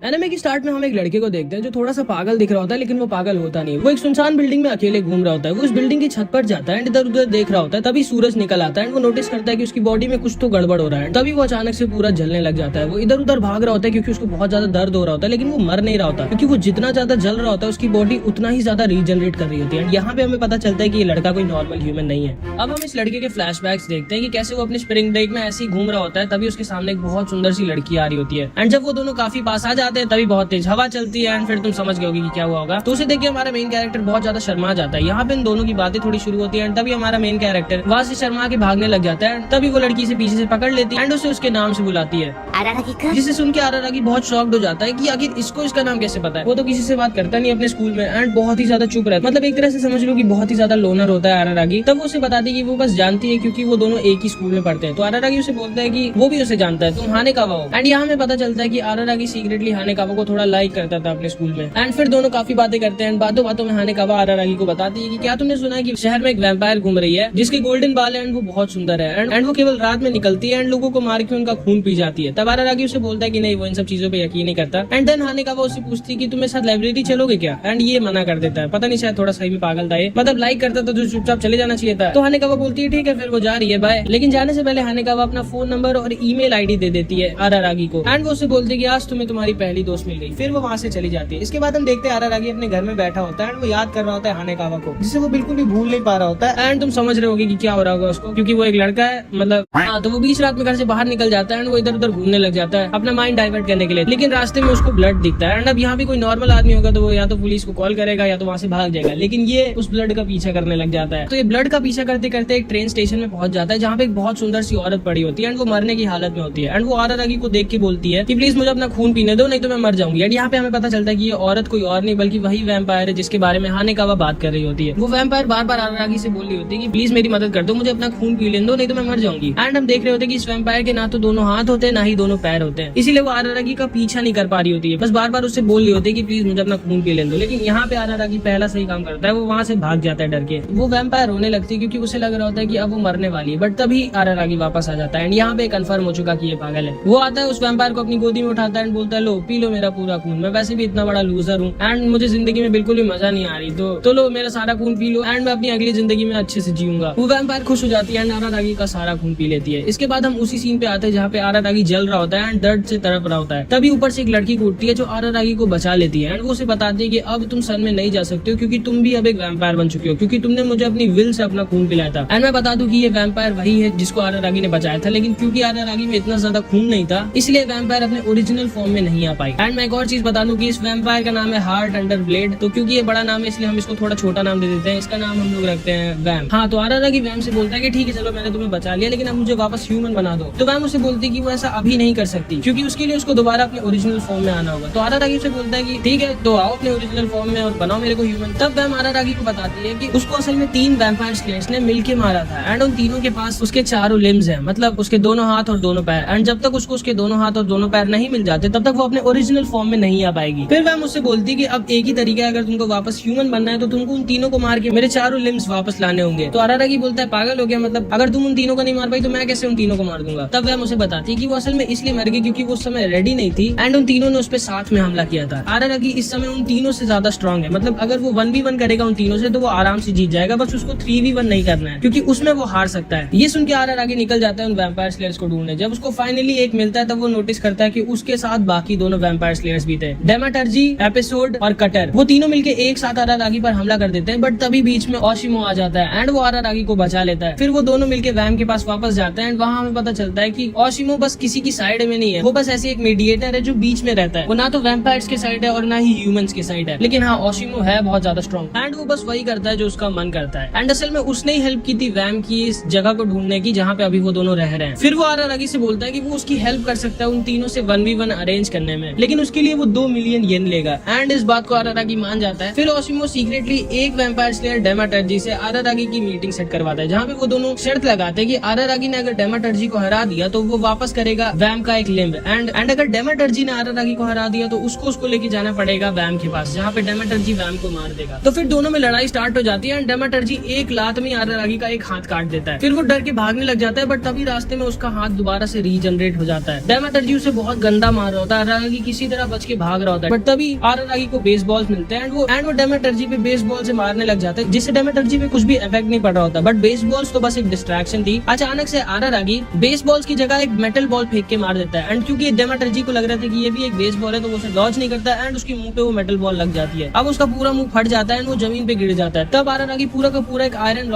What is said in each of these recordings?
Anime की start में हम एक लड़के को देखते हैं जो थोड़ा सा पागल दिख रहा होता है, लेकिन वो पागल होता नहीं। वो एक सुनसान बिल्डिंग में अकेले घूम रहा होता है। वो उस बिल्डिंग की छत पर जाता है एंड इधर उधर देख रहा होता है। तभी सूरज निकल आता है एंड वो नोटिस करता है कि उसकी बॉडी में कुछ तो गड़बड़ हो रहा है। तभी वो अचानक से पूरा जलने लग जाता है। वो इधर उधर भाग रहा होता है क्योंकि उसको बहुत ज्यादा दर्द हो रहा होता है, लेकिन वो मर नहीं रहा होता क्योंकि वो जितना ज्यादा जल रहा होता है उसकी बॉडी उतना ही ज्यादा रीजनरेट कर रही होती है। यहाँ पे हमें पता चलता है कि ये लड़का कोई नॉर्मल ह्यूमन नहीं है। अब हम इस लड़के के फ्लैशबैक्स देखते हैं कि कैसे वो अपने स्प्रिंग ब्रेक में ऐसे ही घूम रहा होता है। तभी उसके सामने एक बहुत सुंदर सी लड़की आ रही होती है एंड जब वो दोनों काफी पास आ जाते हैं तभी बहुत तेज हवा चलती है एंड फिर तुम समझ गए होगे कि क्या हुआ होगा। तो उसे देख के हमारा मेन कैरेक्टर बहुत ज्यादा शर्मा जाता है। यहाँ पे इन दोनों की बातें थोड़ी शुरू होती है एंड तभी हमारा मेन कैरेक्टर वहाँ से शर्मा के भागने लग जाता है। तभी वो लड़की से पीछे से पकड़ लेती है एंड उसे उसके नाम से बुलाती है, जिसे सुन के आरारागी बहुत शॉक्ड हो जाता है कि आखिर इसको इसका नाम कैसे पता है। वो तो किसी से बात करता नहीं अपने स्कूल में एंड बहुत ही ज्यादा चुप रहता है। मतलब एक तरह से समझ लो कि बहुत ही ज्यादा लोनर होता है आरारागी। तब वो उसे बताती है कि वो बस जानती है क्योंकि वो दोनों एक ही स्कूल में पढ़ते हैं। तो आरारागी उसे बोलता है कि वो भी उसे जानता है, तुम हानेकावा हो। एंड यहाँ हमें पता चलता है कि आरारागी सीक्रेटली हानेकावा को थोड़ा लाइक करता था अपने स्कूल में। एंड फिर दोनों काफी बातें करते हैं। बातों बातों में हानेकावा आरारागी को बताती है कि क्या तुमने सुना है कि शहर में एक वैम्पायर घूम रही है जिसके गोल्डन बाल है एंड वो बहुत सुंदर है एंड वो केवल रात में निकलती है एंड लोगों को मार के उनका खून पी जाती है। तब आरारागी उसे बोलता है कि नहीं, वो इन सब चीजों पे यकीन नहीं करता। एंड देन हानेकावा उससे पूछती है कि तुम मेरे साथ लाइब्रेरी चलोगे क्या। एंड ये मना कर देता है। पता नहीं, शायद थोड़ा सही में पागल था ये। मतलब लाइक करता तो चुपचाप चले जाना चाहिए था। तो हानेकावा बोलती है ठीक है, फिर वो जा रही है, बाय। लेकिन जाने से पहले हानेकावा अपना फोन नंबर और ईमेल आईडी दे देती है आरारागी को एंड वो उसे बोलती है कि आज तुम्हें तुम्हारी पहली दोस्त मिल गई। फिर वो वहाँ से चली जाती है। इसके बाद हम देखते हैं आरारागी अपने घर में बैठा होता है एंड वो याद कर रहा होता है हानेकावा को, जिसे वो बिल्कुल भी भूल नहीं पा रहा होता है। एंड तुम समझ रहे होगे कि क्या हो रहा होगा उसको, क्योंकि वो एक लड़का है। मतलब तो वो बीच रात में घर से बाहर निकल जाता है एंड वो इधर उधर घूमने लग जाता है अपना माइंड डाइवर्ट करने के लिए। लेकिन रास्ते में उसको ब्लड दिखता है एंड अब यहाँ भी कोई नॉर्मल आदमी होगा तो वो या तो पुलिस को कॉल करेगा या तो वहाँ से भाग जाएगा, लेकिन ये उस ब्लड का पीछा करने लग जाता है। तो ये ब्लड का पीछा करते करते एक ट्रेन स्टेशन में पहुंच जाता है जहाँ पे एक बहुत सुंदर सी औरत पड़ी होती है एंड वो मरने की हालत में होती है। एंड वो आरारागी को देख के बोलती है कि प्लीज मुझे अपना खून पीने दो, नहीं तो मैं मर जाऊंगी। एंड यहाँ पे हमें पता चलता है कि ये औरत कोई और नहीं बल्कि वही वैम्पायर है जिसके बारे में हानेकावा बात कर रही होती है। वो वैम्पायर बार बार आरारागी से बोल रही होती है कि प्लीज मेरी मदद कर दो, मुझे अपना खून पी लेने दो, नहीं तो मैं मर जाऊंगी। एंड हम देख रहे होते हैं कि इस वैम्पायर के ना तो दोनों हाथ होते हैं ना ही दोनों पैर होते हैं, इसीलिए वो आरारागी का पीछा नहीं कर पा रही होती है। बस बार बार उससे बोल रही होती है कि प्लीज मुझे अपना खून पी लेने दो। लेकिन यहाँ पे आरारागी पहला सही काम करता है, वो वहाँ से भाग जाता है डर के। वो वैम्पायर रोने लगती है क्योंकि उसे लग रहा होता है कि अब वो मरने वाली है। बट तभी आरारागी वापस आ जाता है एंड यहाँ पे कंफर्म हो चुका कि ये पागल है। वो आता है, उस वैम्पायर को अपनी गोदी में उठाता है एंड बोलता है लो पी लो मेरा पूरा खून, मैं वैसे भी इतना बड़ा लूजर हूँ एंड मुझे जिंदगी में बिल्कुल भी मजा नहीं आ रही, तो लो मेरा सारा खून पी लो एंड मैं अपनी अगली जिंदगी में अच्छे से जीऊंगा। वो वैम्पायर खुश हो जाती है एंड आरारागी का सारा खून पी लेती है। इसके बाद हम उसी सीन पे आते हैं जहाँ पे आरारागी जल रहा होता है एंड दर्द से तड़प रहा होता है। तभी ऊपर से एक लड़की को उठती है जो आरारागी को बचा लेती है एंड वो उसे बताती है कि अब तुम सन में नहीं जा सकते हो क्योंकि तुम भी अब एक वैम्पायर बन चुके हो, क्योंकि तुमने मुझे अपनी विल से अपना खून पिलाया था। एंड मैं बता दूं कि ये वैम्पायर वही है जिसको आरारागी ने बचाया था, लेकिन क्योंकि आरारागी में इतना ज्यादा खून नहीं था इसलिए वैम्पायर अपने ओरिजिनल फॉर्म में नहीं आ पाई। एंड मैं एक और चीज बता दूं कि इस वैम्पायर का नाम है हार्ट अंडर ब्लेड। तो क्योंकि ये बड़ा नाम है इसलिए हम इसको थोड़ा छोटा नाम दे देते हैं। इसका नाम हम लोग रखते हैं वैम। हाँ, तो आरारागी वैम से बोलता है कि ठीक है चलो मैंने तुम्हें बचा लिया, लेकिन अब मुझे वापस ह्यूमन बना दो। तो वैम उसे बोलती है कि वो ऐसा अभी नहीं कर सकती क्योंकि उसके लिए उसको दोबारा अपने ओरिजिनल फॉर्म में आना होगा। तो आरारागी उसे बोलता है कि ठीक है तो आओ अपने ओरिजिनल फॉर्म में और बनाओ मेरे को ह्यूमन। तब वैम आरारागी को बताती है कि उसको असल में 3 वैम्पायर स्लेयर्स ने मिलके मारा था एंड उन तीनों के पास उसके चारों लिम्स हैं, मतलब उसके दोनों हाथ और दोनों पैर। एंड जब तक उसको उसके दोनों हाथ और दोनों पैर नहीं मिल जाते तब तक वो अपने ओरिजिनल फॉर्म में नहीं आ पाएगी। फिर वैम उससे बोलती है कि अब एक ही तरीका है, अगर तुमको वापस ह्यूमन बनना है तो तुमको उन तीनों को मार के मेरे चारों लिम्स वापस लाने होंगे। तो आरारागी बोलता है पागल हो गया, मतलब अगर तुम उन तीनों को नहीं मार पाई तो मैं कैसे उन तीनों को मार दूंगा। तब वैम उसे बताती है कि वो असल में इसलिए मर गई क्योंकि वो उस समय रेडी नहीं थी एंड उन तीनों ने उस पर साथ में हमला किया था। आरारागी इस समय उन तीनों से ज्यादा स्ट्रॉन्ग है, मतलब अगर वो 1v1 करेगा उन तीनों से तो वो आराम से जीत जाएगा, बस उसको 3v1 नहीं करना है क्योंकि उसमें वो हार सकता है। ये सुन के आरारागी निकल जाता है उन वैम्पायर स्लेयर्स को ढूंढने। जब उसको फाइनली एक मिलता है तब वो नोटिस करता है कि उसके साथ बाकी दोनों वैम्पायर स्लेयर्स भी थे, डेमाटर्जी, एपिसोड और कटर। वो तीनों मिलके एक साथ आरारागी पर हमला कर देते हैं, बट तभी बीच में ओशिमो आ जाता है एंड वो आरारागी को बचा लेता है। फिर वो दोनों मिलके वैम के पास वापस जाते हैं एंड वहाँ हमें पता चलता है कि ओशिमो बस किसी की साइड में नहीं है, वो बस ऐसे एक मीडिएटर है जो बीच में रहता है। वो ना तो वैम्पायर्स के साइड है और ना ही ह्यूमंस के साइड है, लेकिन हाँ ओशिमो है बहुत ज्यादा स्ट्रॉन्ग एंड वो बस वही करता है जो उसका मन करता है। एंड असल में उसने ही हेल्प की थी वैम की इस जगह को ढूंढने की जहाँ पे अभी वो दोनों रह रहे हैं। फिर वो आरारागी से बोलता है कि वो उसकी हेल्प कर सकता है उन तीनों से 1v1 अरेंज करने में, लेकिन उसके लिए वो 2 मिलियन येन लेगा। एंड इस बात को आरारागी मान जाता है। फिर ओशिमो सीक्रेटली एक वैम्पायर स्लेयर डेमाटर्जी से आरारागी की मीटिंग सेट करवाता है जहाँ पे वो दोनों शर्त लगाते हैं कि आरारागी ने अगर डेमाटर्जी को हरा दिया तो वो वापस करेगा वैम का एक लिम्ब एंड अगर डेमाटर्जी ने आरारागी को हरा दिया तो उसको लेके जाना पड़ेगा वैम के पास जहाँ पे डेमाटर्जी वैम को मार देगा। तो फिर दोनों में लड़ाई स्टार्ट हो जाती है एंड डेमाटर्जी एक लात में आरारागी का एक हाथ काट देता है। फिर वो डर के भागने लग जाता है, बट तभी रास्ते में उसका हाथ दोबारा से रीजनरेट हो जाता है। डेमाटर्जी उसे बहुत गंदा मार रहा होता है। आरारागी आरारागी किसी तरह बच के भाग रहा होता है, बट तभी आरारागी को बेसबॉल मिलते हैं एंड वो डेमेटर्जी पे बेसबॉल से मारने लग जाता है, जिससे डेमेटर्जी पे कुछ भी इफेक्ट नहीं पड़ रहा होता, बट बेसबॉल्स तो बस एक डिस्ट्रैक्शन थी। अचानक से आरारागी बेसबॉल्स की जगह एक मेटल बॉल फेंक के मार देता है एंड क्योंकि डेमेटर्जी को लग रहा था कि ये भी एक बेसबॉल है तो वो उसे डॉज नहीं करता एंड उसके मुंह पे वो मेटल बॉल लग जाती है। अब उसका पूरा मुंह फट जाता है एंड वो जमीन पे गिर जाता है। तब आरारागी पूरा का पूरा एक आयरन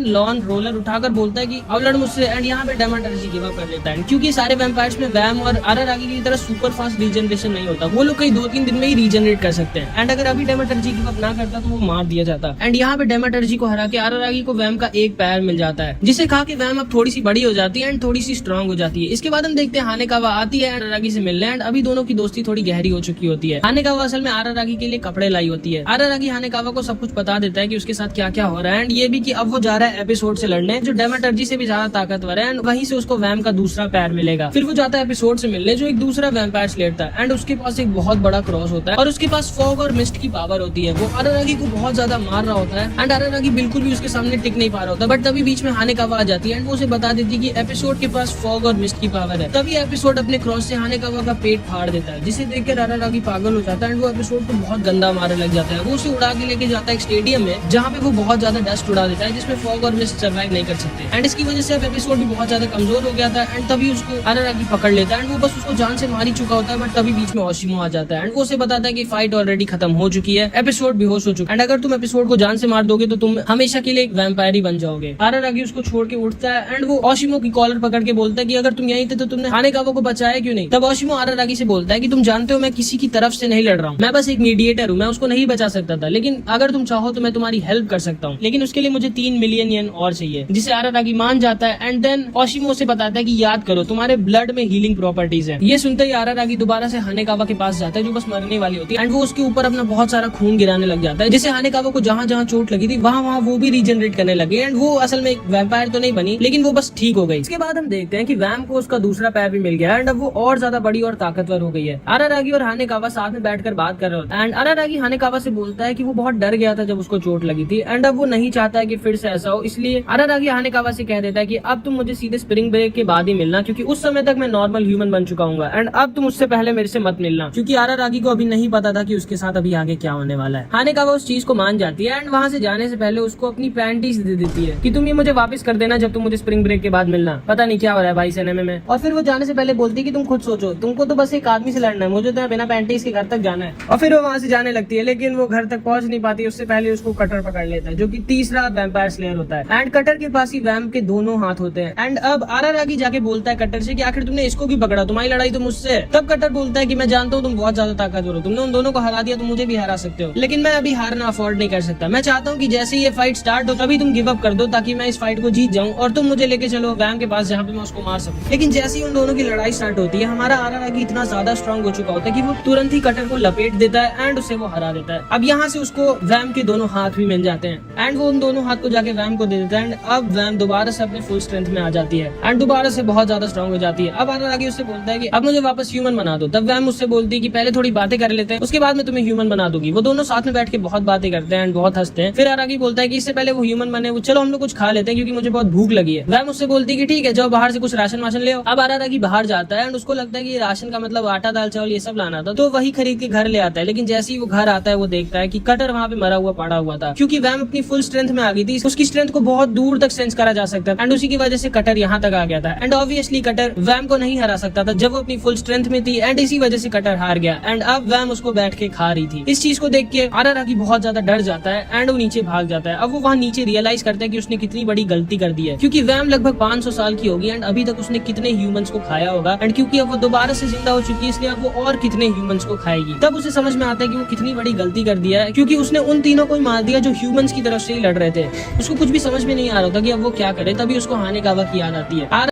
लॉन रोलर उठाकर बोलता है कि अब लड़ मुझसे एंड यहाँ पे डेमेटर्जी गिव अप कर लेता है, क्योंकि सारे वैम्पायर्स में वैम और आरारागी की तरह सुपर फास्ट रीजनरेशन नहीं होता, वो लोग कई 2-3 दिन में ही रीजनरेट कर सकते हैं एंड अगर अभी डेमेटर्जी गिव अप ना करता तो वो मार दिया जाता। एंड यहाँ पे डेमेटर्जी को हरा के आरारागी को वैम का एक पैर मिल जाता है, जिसे खा के वैम अब थोड़ी सी बड़ी हो जाती है एंड थोड़ी सी स्ट्रॉन्ग हो जाती है। इसके बाद हम देखते हैं हानेकावा आती है आरारागी से मिलने एंड अभी दोनों की दोस्ती थोड़ी गहरी हो चुकी होती है। हानेकावा असल में आरारागी के लिए कपड़े लाई होती है। आरारागी हानेकावा को सब कुछ बता देता है कि उसके साथ क्या क्या हो रहा है एंड ये भी कि अब वो जा रहा है एपिसोड से लड़ने जो डेमेटर्जी से भी ज्यादा ताकतवर है एंड वहीं से उसको वैम का दूसरा पैर मिलेगा। फिर वो जाता है एपिसोड से मिलने जो एक दूसरा वैम्पायर स्लेयर था एंड उसके पास एक बहुत बड़ा क्रॉस होता है और उसके पास फॉग और मिस्ट की पावर होती है। वो आरारागी को बहुत ज्यादा मार रहा होता है एंड आरारागी बिल्कुल भी उसके सामने टिक नहीं पा रहा होता, बट तभी बीच में हानेकावा आ जाती है एंड वो उसे बता देती है कि एपिसोड के पास फॉग और मिस्ट की पावर है। तभी एपिसोड अपने क्रॉस से हानेकावा का पेट फाड़ देता है, जिसे देखकर आरारागी पागल हो जाता है एंड वो एपिसोड को बहुत गंदा मारने लग जाता है। वो उसे उड़ा के लेके जाता है एक स्टेडियम में जहाँ पे वो बहुत ज्यादा डस्ट उड़ा देता है, जिसमें फॉग और मिस्ट सर्वाइव नहीं कर सकते एंड इसकी वजह से अब एपिसोड भी बहुत ज्यादा कमजोर हो गया था एंड तभी उसको आरारागी पकड़ लेता है एंड वो बस उसको जान से मार ही चुका होता है, बट तभी बीच में ओशिमो आ जाता है एंड वो उसे बताता है कि फाइट ऑलरेडी खत्म हो चुकी है, एपिसोड बेहोश हो चुका है एंड अगर तुम एपिसोड को जान से मार दोगे तो तुम हमेशा के लिए एक वैम्पायर ही बन जाओगे। आरारागी उसको छोड़ के उठता है एंड वो ओशिमो की कॉलर पकड़ के बोलता है कि अगर तुम यहीं थे तो तुमने हानेकावा को बचाया क्यों नहीं। तब ओशिमो आरारागी से बोलता है कि तुम जानते हो मैं किसी की तरफ से नहीं लड़ रहा हूँ, मैं बस एक मीडिएटर हूँ, मैं उसको नहीं बचा सकता था, लेकिन अगर तुम चाहो तो मैं तुम्हारी हेल्प कर सकता हूँ, लेकिन उसके लिए मुझे 3 मिलियन येन और चाहिए, जिसे आरारागी मान जाता है एंड देन ओशिमो से बताता है कि याद करो तुम्हारे ब्लड में हीलिंग प्रॉपर्टीज है। ये सुनते ही आरारागी दोबारा से हानेकावा के पास जाता है जो बस मरने वाली होती है एंड वो उसके ऊपर अपना बहुत सारा खून गिराने लग जाता है, जिससे हानेकावा को जहाँ जहाँ चोट लगी थी वहाँ वो भी रीजनरेट करने लगे एंड वो असल में एक वैम्पायर तो नहीं बनी लेकिन वो बस ठीक हो गई। इसके बाद हम देखते हैं कि वैम को उसका दूसरा पैर भी मिल गया एंड अब वो और ज्यादा बड़ी और ताकतवर हो गई है। आरारागी और हानेकावा साथ में बैठकर बात कर रहे होते हैं एंड आरारागी हानेकावा से बोलता है कि वो बहुत डर गया था जब उसको चोट लगी थी एंड अब वो नहीं चाहता है कि फिर से ऐसा हो, इसलिए आरारागी हानेकावा से कह देता है कि अब तुम मुझे सीधे स्प्रिंग ब्रेक के बाद ही मिलना, क्योंकि उस समय तक मैं नॉर्मल ह्यूमन बन चुका हूँ एंड अब तुम उससे पहले मेरे से मत मिलना, क्योंकि आरारागी को अभी नहीं पता था कि उसके साथ अभी आगे क्या होने वाला है। हानेकावा उस चीज को मान जाती है एंड वहाँ से जाने से पहले उसको अपनी पैंटीज दे देती है कि तुम ये मुझे वापस कर देना जब तुम मुझे स्प्रिंग ब्रेक के बाद मिलना, पता नहीं क्या हो रहा है भाई सिनेमा में। और फिर वो जाने से पहले बोलती है कि तुम खुद सोचो, तुमको तो बस एक आदमी से लड़ना है, मुझे तो बिना पैंटीज के घर तक जाना है। और फिर वो वहाँ से जाने लगती है, लेकिन वो घर तक पहुंच नहीं पाती, उससे पहले उसको कटर पकड़ लेता है जो कि तीसरा वैम्पायर स्लेयर होता है एंड कटर के पास ही वैम के दोनों हाथ होते हैं एंड अब आरारागी जाके बोलता है कटर से कि आखिर तुमने इसको भी पकड़ा, तुम्हारी लड़ाई तो मुझसे। तब कटर बोलता है कि मैं जानता हूँ तुम बहुत ज्यादा ताकतवर हो, तुमने उन दोनों को हरा दिया तो मुझे भी हरा सकते हो, लेकिन मैं अभी हारना अफोर्ड नहीं कर सकता। मैं चाहता हूँ कि जैसे ही ये फाइट स्टार्ट हो तभी तुम गिव अप कर दो ताकि मैं इस फाइट को जीत जाऊँ और तुम मुझे लेके चलो वैम के पास जहाँ पे मैं उसको मार सकूँ। लेकिन जैसे ही उन दोनों की लड़ाई स्टार्ट होती है हमारा आरारागी इतना ज्यादा स्ट्रॉन्ग हो चुका होता है कि वो तुरंत ही कटर को लपेट देता है एंड उसे वो हरा देता है। अब यहाँ से उसको वैम के दोनों हाथ भी मिल जाते हैं एंड वो उन दोनों हाथ को जाके वैम को दे देता है एंड अब वैम दोबारा से अपने फुल स्ट्रेंथ में आ जाती है एंड दोबारा से बहुत ज्यादा स्ट्रॉन्ग हो जाती है। अब आरारागी उससे बोलता है कि अब मुझे वापस ह्यूमन बना दो। तब वैम उससे बोलती है कि पहले थोड़ी बातें कर लेते हैं, उसके बाद मैं तुम्हें ह्यूमन बना दूंगी। वो दोनों साथ में बैठ के बहुत बातें करते हैं एंड बहुत हंसते हैं। फिर आरारागी बोलता है कि इससे पहले वो ह्यूमन बने, चलो हम लोग कुछ खा लेते हैं क्योंकि मुझे बहुत भूख लगी है। वैम उससे बोलती है कि ठीक है जाओ बाहर से कुछ राशन वाशन ले आओ। अब आरारागी बाहर जाता है एंड उसको लगता है कि राशन का मतलब आटा दाल चावल ये सब लाना था, तो वही खरीद के घर ले आता है। लेकिन जैसे ही वो घर आता है वो देखता है कि कटर वहाँ पे मरा हुआ पड़ा हुआ था, क्योंकि वैम अपनी फुल स्ट्रेंथ में आ गई थी, उसकी स्ट्रेंथ को बहुत दूर तक सेंस करा जा सकता था एंड उसी की वजह से कटर यहाँ तक आ गया था एंड ऑब्वियसली कटर वैम को नहीं हरा सकता था जब वो अपनी फुल स्ट्रेंथ में थी एंड इसी वजह से कटर हार गया एंड अब वैम उसको बैठ के खा रही थी। इस चीज को देख के आरारागी बहुत ज्यादा डर जाता है एंड वो नीचे भाग जाता है। अब वो वहाँ नीचे रियलाइज करता है कि उसने कितनी बड़ी गलती कर दी है, क्योंकि वैम लगभग 500 साल की होगी एंड अभी तक उसने कितने ह्यूमंस को खाया होगा एंड क्योंकि अब वो दोबारा से जिंदा हो चुकी है इसलिए अब वो और कितने ह्यूमंस को खाएगी। तब उसे समझ में आता है कि वो कितनी बड़ी गलती कर दिया है, क्योंकि उसने उन तीनों को ही मार दिया जो ह्यूमंस की तरफ से ही लड़ रहे थे। उसको कुछ भी समझ में नहीं आ रहा था कि अब वो क्या करे। तभी उसको हानेकावा की याद आती है।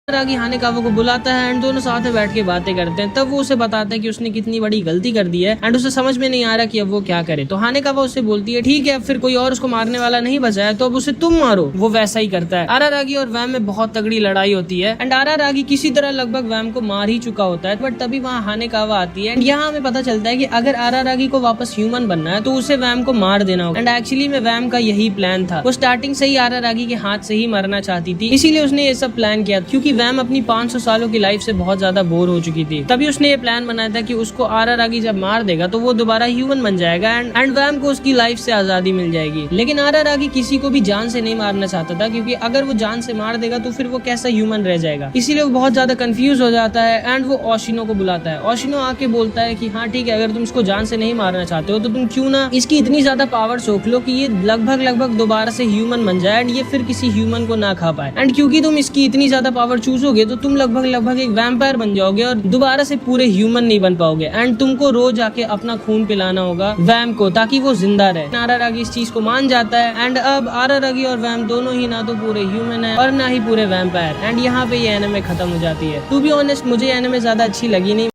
आरारागी हानेकावा को बुलाता है एंड दोनों साथ में बैठ के बातें करते हैं। तब वो उसे बताता है कि उसने कितनी बड़ी गलती कर दी है एंड उसे समझ में नहीं आ रहा कि अब वो क्या करे। तो हानेकावा उससे बोलती है ठीक है अब फिर कोई और उसको मारने वाला नहीं बचा है तो अब उसे तुम मारो। वो वैसा ही करता है। आरारागी और वैम में बहुत तगड़ी लड़ाई होती है एंड आरारागी किसी तरह लगभग वैम को मार ही चुका होता है, बट तभी वहाँ हानेकावा आती है एंड यहाँ हमें पता चलता है कि अगर आरारागी को वापस ह्यूमन बनना है तो उसे वैम को मार देना होगा एंड एक्चुअली में वैम का यही प्लान था। वो स्टार्टिंग से ही आरारागी के हाथ से ही मरना चाहती थी, इसीलिए उसने ये सब प्लान किया, क्योंकि वैम अपनी 500 सालों की लाइफ से बहुत ज्यादा बोर हो चुकी थी। तभी उसने ये प्लान बनाया था कि उसको आरारागी जब मार देगा तो वो दोबारा ह्यूमन बन जाएगा एंड वैम को उसकी लाइफ से आजादी मिल जाएगी। लेकिन आरारागी किसी को भी जान से नहीं मारना चाहता था, क्योंकि अगर वो जान से मार देगा तो फिर वो कैसा ह्यूमन रह जाएगा। इसीलिए वो बहुत ज्यादा कंफ्यूज हो जाता है एंड वो ओशिनो को बुलाता है। ओशिनो आके बोलता है कि हाँ ठीक है, अगर तुम इसको जान से नहीं मारना चाहते हो तो तुम क्यों ना इसकी इतनी ज्यादा पावर सोख लो कि ये लगभग दोबारा से ह्यूमन बन जाए एंड ये फिर किसी ह्यूमन को ना खा पाए। एंड क्योंकि तुम इसकी इतनी ज्यादा पावर चूसोगे तो तुम लगभग एक वैम्पायर बन जाओगे और दोबारा से पूरे ह्यूमन नहीं बन पाओगे एंड तुमको रोज आके अपना खून पिलाना होगा वैम को ताकि वो जिंदा रहे। आरारागी इस चीज को मान जाता है एंड अब आरारागी और वैम दोनों ही ना तो पूरे ह्यूमन है और ना ही पूरे वैम्पायर। एंड यहाँ पे ये एनिमे खत्म हो जाती है। टू बी ऑनेस्ट मुझे एनिमे ज्यादा अच्छी लगी नहीं।